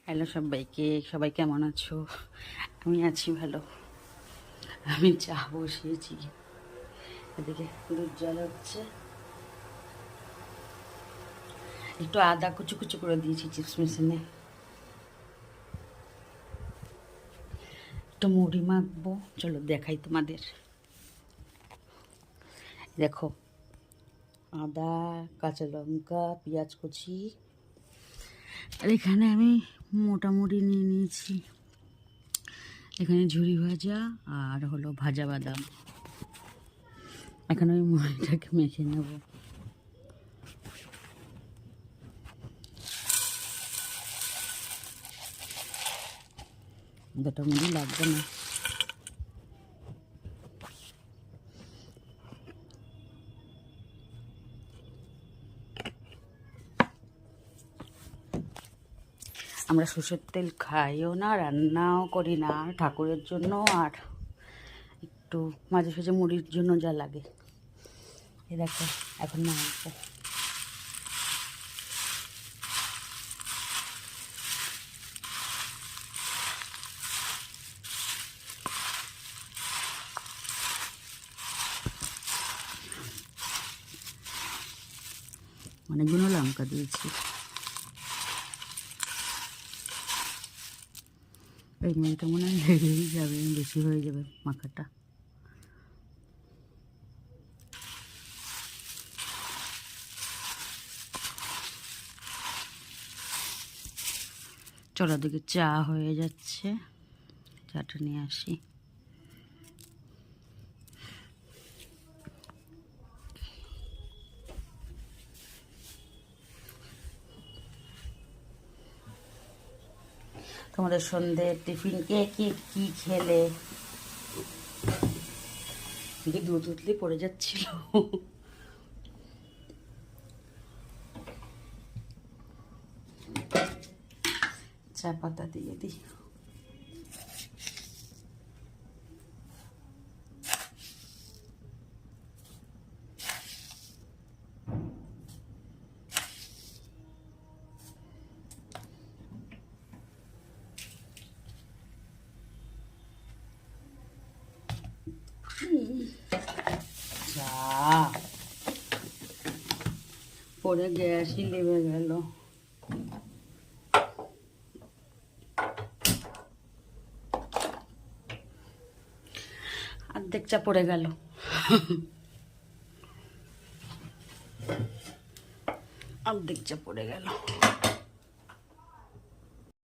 Hello সবাইকে, সবাই কেমন আছো? আমি আছি ভালো। আমি চা বসিয়েছি, এদিকে দুধ জল হচ্ছে, একটু আদা কুচু কুচু করে দিয়েছি চিপস মেশিনে, একটু মুড়ি মাখবো। চলো দেখাই তোমাদের। দেখো, আদা, কাঁচা লঙ্কা, পেঁয়াজ কুচি, আর এখানে আমি মোটা মুড়ি নিয়ে নিয়েছি। এখানে ঝুরি ভাজা আর হলো ভাজা বাদাম। এখন আমি মুড়িটাকে মেখে নেব। দুটো মুড়ি লাগবে না। আমরা সর্ষের তেল খাইও না, রান্নাও করি না, ঠাকুরের জন্য আর একটু মাঝে সাঝে মুড়ির জন্য যা লাগে। এই দেখো, এখন না আসবো। অনেকগুলো লঙ্কা দিয়েছি। এই মুড়িটা মনে হয় লেগেই যাবে, বেশি হয়ে যাবে মাখাটা। চলো দিকে চা হয়ে যাচ্ছে, চাটা নিয়ে আসি। তোমাদের সন্ধ্যে টিফিন কে কি খেলে? দুধ উতলি পড়ে যাচ্ছিল। চা পাতা দিয়ে দিই। চা পরে গ্যাসই লেবে গেল। অর্ধেক চা পড়ে গেল। অর্ধেক চা পড়ে গেল।